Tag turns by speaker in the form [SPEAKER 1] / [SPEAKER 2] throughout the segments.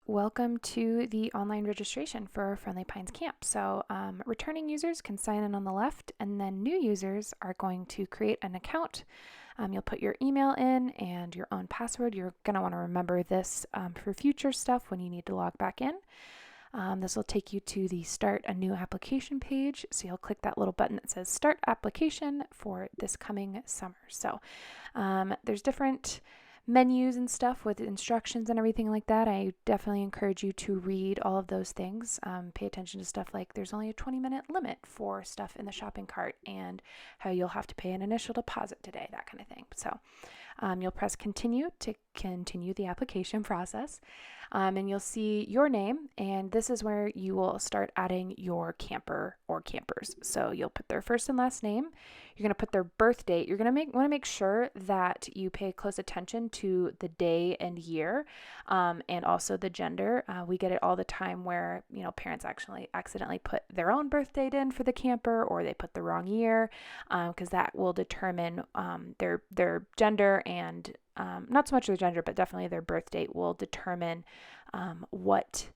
[SPEAKER 1] Welcome to the online registration for Friendly Pines Camp. So returning users can sign in on the left, and then new users are going to create an account. You'll put your email in and your own password. You're going to want to remember this for future stuff when you need to log back in. This will take you to the Start a New Application page. So you'll click that little button that says Start Application for this coming summer. So there's different menus and stuff with instructions and everything like that. I definitely encourage you to read all of those things. Pay attention to stuff like there's only a 20-minute limit for stuff in the shopping cart and how you'll have to pay an initial deposit today, that kind of thing. So you'll press continue to continue the application process. And you'll see your name, and this is where you will start adding your camper or campers. So you'll put their first and last name. You're going to put their birth date. You're going to want to make sure that you pay close attention to the day and year, and also the gender. We get it all the time where parents actually accidentally put their own birth date in for the camper, or they put the wrong year, because that will determine their gender and not so much their gender, but definitely their birth date will determine what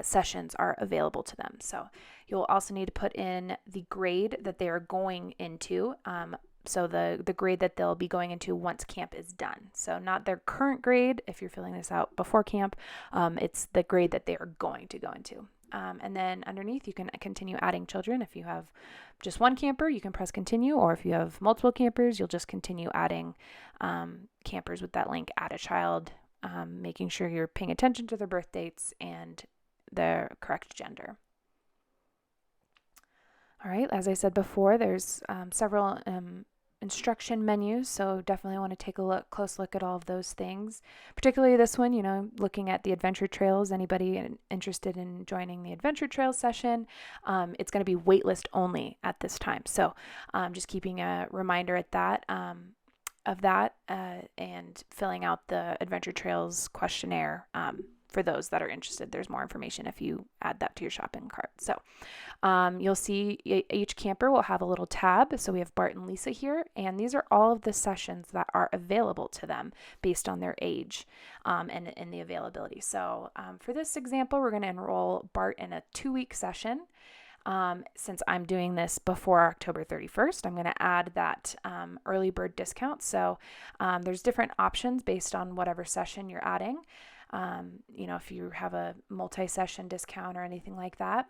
[SPEAKER 1] sessions are available to them. So you'll also need to put in the grade that they are going into. So the grade that they'll be going into once camp is done. So not their current grade, if you're filling this out before camp, it's the grade that they are going to go into. And then underneath, you can continue adding children. If you have just one camper, you can press continue, or if you have multiple campers, you'll just continue adding campers with that link, add a child, making sure you're paying attention to their birth dates and the correct gender. All right, as I said before, there's several instruction menus, so definitely want to take a close look at all of those things, particularly this one, looking at the adventure trails. Anybody interested in joining the adventure trails session, it's going to be waitlist only at this time, so just keeping a reminder at that of that and filling out the adventure trails questionnaire for those that are interested. There's more information if you add that to your shopping cart. So you'll see each camper will have a little tab. So we have Bart and Lisa here, and these are all of the sessions that are available to them based on their age and the availability. So for this example, we're going to enroll Bart in a 2-week session. Since I'm doing this before October 31st, I'm going to add that early bird discount. So there's different options based on whatever session you're adding. If you have a multi-session discount or anything like that.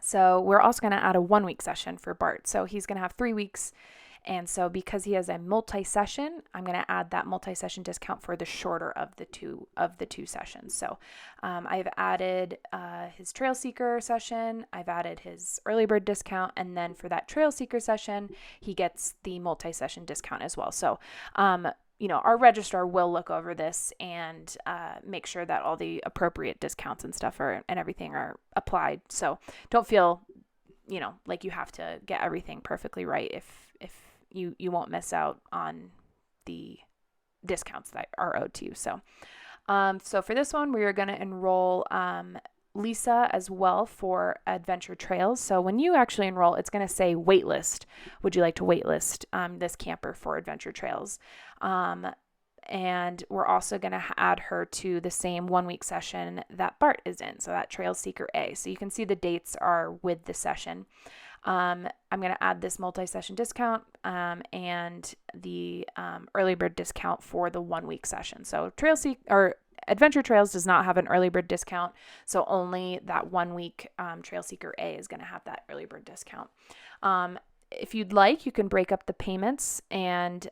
[SPEAKER 1] So we're also going to add a 1-week session for Bart. So he's going to have 3 weeks. And so because he has a multi-session, I'm going to add that multi-session discount for the shorter of the two sessions. So I've added his Trail Seeker session, I've added his early bird discount, and then for that Trail Seeker session, he gets the multi-session discount as well. So our registrar will look over this and make sure that all the appropriate discounts and stuff and everything are applied. So don't feel, like you have to get everything perfectly right if you won't miss out on the discounts that are owed to you. So for this one, we are going to enroll Lisa as well for Adventure Trails. So when you actually enroll, it's going to say waitlist. Would you like to waitlist this camper for Adventure Trails? And we're also going to add her to the same 1-week session that Bart is in. So that Trail Seeker A. So you can see the dates are with the session. I'm going to add this multi-session discount and the early bird discount for the 1-week session. So Adventure Trails does not have an early bird discount, so only that 1-week Trail Seeker A is going to have that early bird discount. If you'd like, you can break up the payments and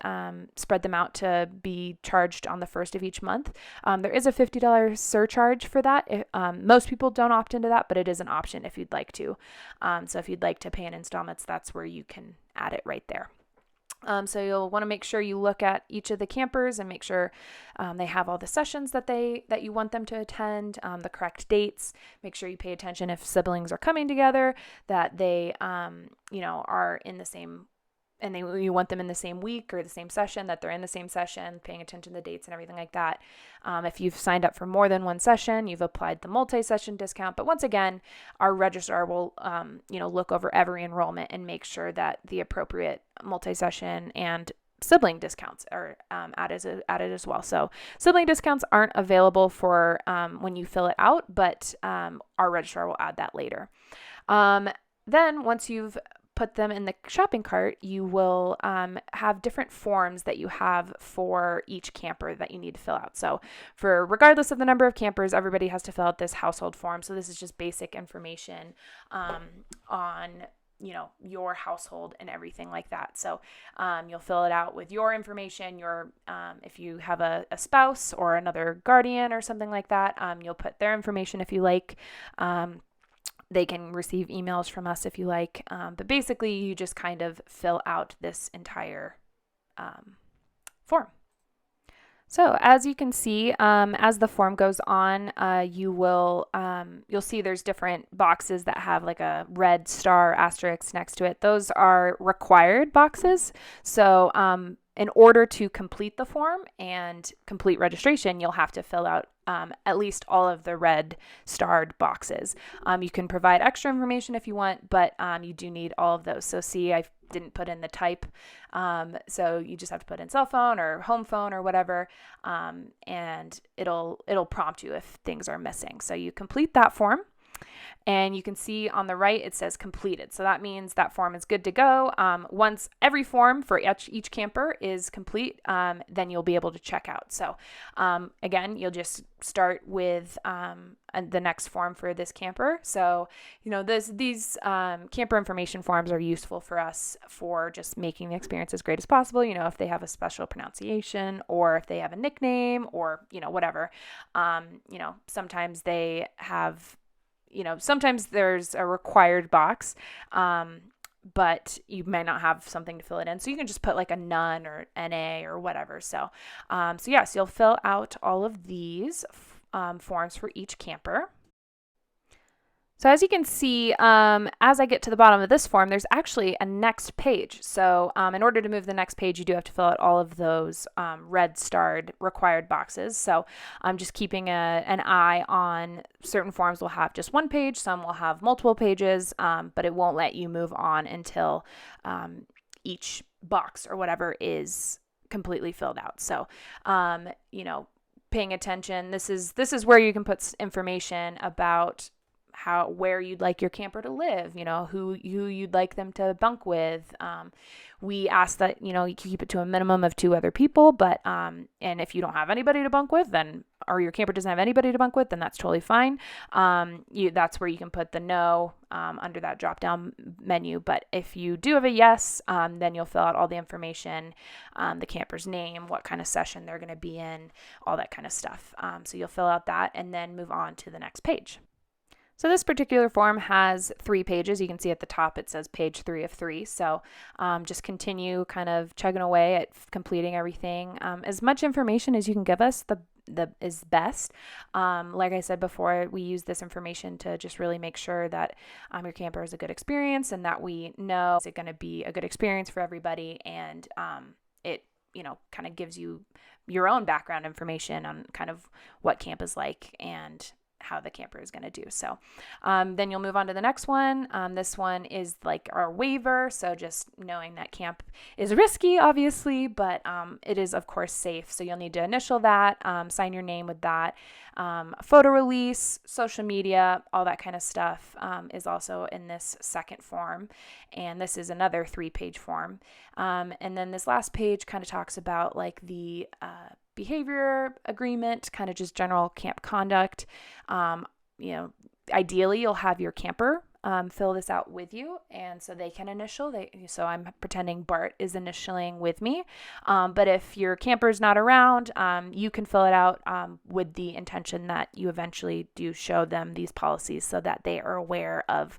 [SPEAKER 1] spread them out to be charged on the first of each month. There is a $50 surcharge for that. Most people don't opt into that, but it is an option if you'd like to. So if you'd like to pay in installments, that's where you can add it right there. So you'll want to make sure you look at each of the campers and make sure they have all the sessions that you want them to attend, the correct dates. Make sure you pay attention if siblings are coming together, that they are in the same, and you want them in the same week or the same session, that they're in the same session, paying attention to the dates and everything like that. If you've signed up for more than one session, you've applied the multi-session discount. But once again, our registrar will, look over every enrollment and make sure that the appropriate multi-session and sibling discounts are added as well. So sibling discounts aren't available for when you fill it out, but our registrar will add that later. Then once you've put them in the shopping cart, you will have different forms that you have for each camper that you need to fill out. So for regardless of the number of campers, everybody has to fill out this household form. So this is just basic information on your household and everything like that. So you'll fill it out with your information, if you have a spouse or another guardian or something like that, you'll put their information if you like. They can receive emails from us if you like. But basically, you just kind of fill out this entire form. So as you can see, as the form goes on, you'll see there's different boxes that have like a red star asterisk next to it. Those are required boxes. So in order to complete the form and complete registration, you'll have to fill out at least all of the red starred boxes. You can provide extra information if you want, but you do need all of those. So see, I didn't put in the type. So you just have to put in cell phone or home phone or whatever. And it'll prompt you if things are missing. So you complete that form. And you can see on the right, it says completed. So that means that form is good to go. Once every form for each camper is complete, then you'll be able to check out. So again, you'll just start with the next form for this camper. So, these camper information forms are useful for us for just making the experience as great as possible. If they have a special pronunciation or if they have a nickname or, whatever. Sometimes they have sometimes there's a required box, but you may not have something to fill it in. So you can just put like a none or NA or whatever. So yes, you'll fill out all of these forms for each camper. So as you can see, as I get to the bottom of this form, there's actually a next page. So in order to move the next page, you do have to fill out all of those red starred required boxes. So I'm just keeping an eye on certain forms will have just one page, some will have multiple pages, but it won't let you move on until each box or whatever is completely filled out. So, paying attention, this is where you can put information about where you'd like your camper to live, who you'd like them to bunk with. We ask that, you keep it to a minimum of 2 other people, but, and if you don't have anybody to bunk with, or your camper doesn't have anybody to bunk with, then that's totally fine. That's where you can put the no, under that drop down menu. But if you do have a yes, then you'll fill out all the information, the camper's name, what kind of session they're going to be in, all that kind of stuff. So you'll fill out that and then move on to the next page. So this particular form has 3 pages. You can see at the top it says page 3 of 3. So just continue kind of chugging away at completing everything. As much information as you can give us, is best. Like I said before, we use this information to just really make sure that your camper is a good experience and that we know is it going to be a good experience for everybody, and it kind of gives you your own background information on kind of what camp is like and how the camper is going to do. So then you'll move on to the next one. This one is like our waiver. So just knowing that camp is risky, obviously, but it is of course safe. So you'll need to initial that, sign your name with that. Photo release, social media, all that kind of stuff is also in this second form. And this is another 3-page form. And then this last page kind of talks about like the behavior agreement, kind of just general camp conduct. Ideally you'll have your camper fill this out with you, and so they can initial. So I'm pretending Bart is initialing with me, but if your camper's not around, you can fill it out with the intention that you eventually do show them these policies so that they are aware of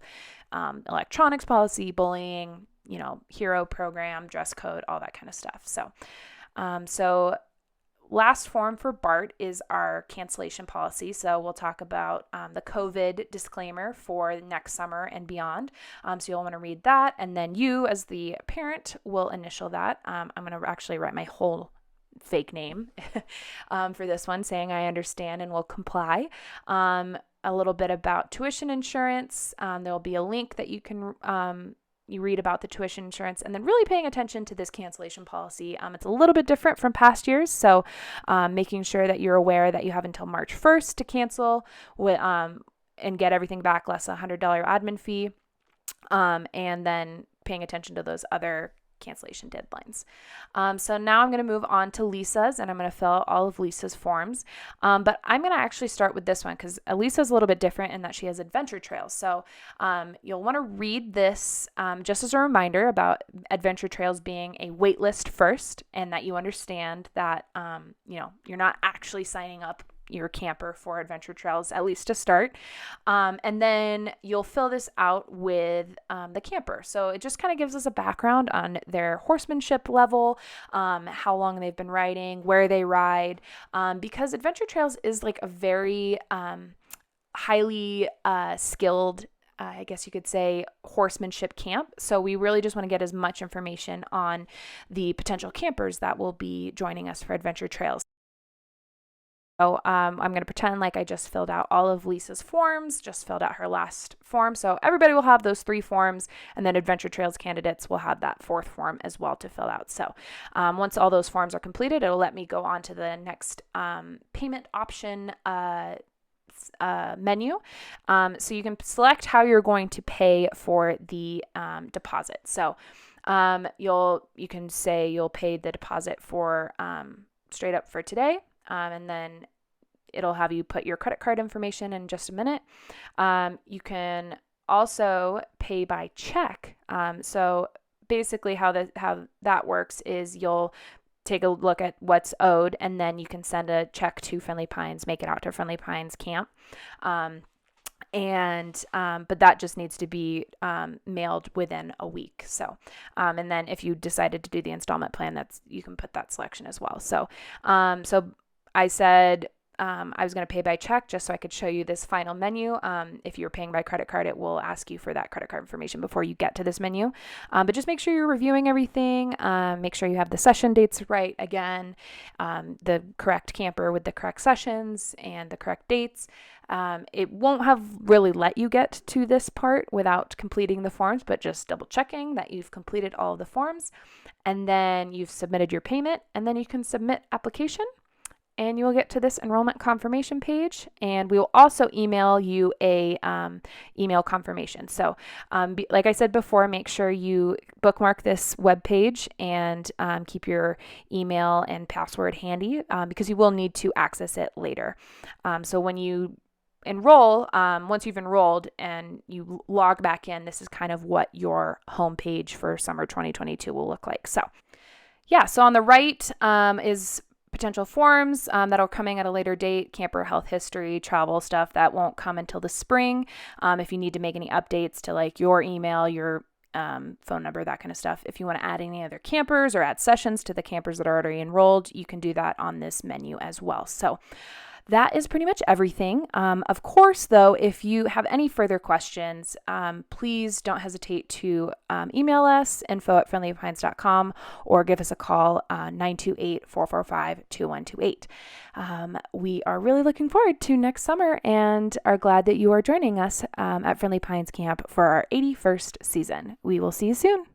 [SPEAKER 1] electronics policy, bullying, hero program, dress code, all that kind of stuff. So last form for BART is our cancellation policy. So we'll talk about the COVID disclaimer for next summer and beyond. So you'll want to read that. And then you, as the parent, will initial that. I'm going to actually write my whole fake name for this one, saying I understand and will comply. A little bit about tuition insurance. There'll be a link that you can you read about the tuition insurance, and then really paying attention to this cancellation policy. It's a little bit different from past years, so making sure that you're aware that you have until March 1st to cancel and get everything back less a $100 admin fee, and then paying attention to those other cancellation deadlines. So now I'm going to move on to Lisa's, and I'm going to fill out all of Lisa's forms. But I'm going to actually start with this one because Lisa's a little bit different in that she has adventure trails. So you'll want to read this just as a reminder about adventure trails being a wait list first, and that you understand that you're not actually signing up your camper for adventure trails, at least to start. And then you'll fill this out with the camper. So it just kind of gives us a background on their horsemanship level, how long they've been riding, where they ride, because adventure trails is like a very highly skilled, I guess you could say, horsemanship camp. So we really just want to get as much information on the potential campers that will be joining us for adventure trails. So I'm going to pretend like I just filled out all of Lisa's forms, just filled out her last form. So everybody will have those 3 forms, and then Adventure Trails candidates will have that 4th form as well to fill out. So once all those forms are completed, it'll let me go on to the next payment option menu. So you can select how you're going to pay for the deposit. So you can say you'll pay the deposit for straight up for today. And then it'll have you put your credit card information in just a minute. You can also pay by check. So basically how that works is you'll take a look at what's owed, and then you can send a check to Friendly Pines, make it out to Friendly Pines Camp. But that just needs to be mailed within a week. So, and then if you decided to do the installment plan, you can put that selection as well. So I said I was going to pay by check just so I could show you this final menu. If you're paying by credit card, it will ask you for that credit card information before you get to this menu. But just make sure you're reviewing everything. Make sure you have the session dates right again, the correct camper with the correct sessions and the correct dates. It won't have really let you get to this part without completing the forms, but just double checking that you've completed all of the forms, and then you've submitted your payment, and then you can submit application. And you will get to this enrollment confirmation page, and we will also email you a email confirmation. So like I said before, make sure you bookmark this web page and keep your email and password handy because you will need to access it later. So when you enroll, once you've enrolled and you log back in, this is kind of what your homepage for summer 2022 will look like. So yeah, so on the right is potential forms that are coming at a later date, camper health history, travel stuff that won't come until the spring. If you need to make any updates to like your email, your phone number, that kind of stuff. If you want to add any other campers or add sessions to the campers that are already enrolled, you can do that on this menu as well. So that is pretty much everything. Of course, though, if you have any further questions, please don't hesitate to email us, info@friendlypines.com, or give us a call, 928-445-2128. We are really looking forward to next summer and are glad that you are joining us at Friendly Pines Camp for our 81st season. We will see you soon.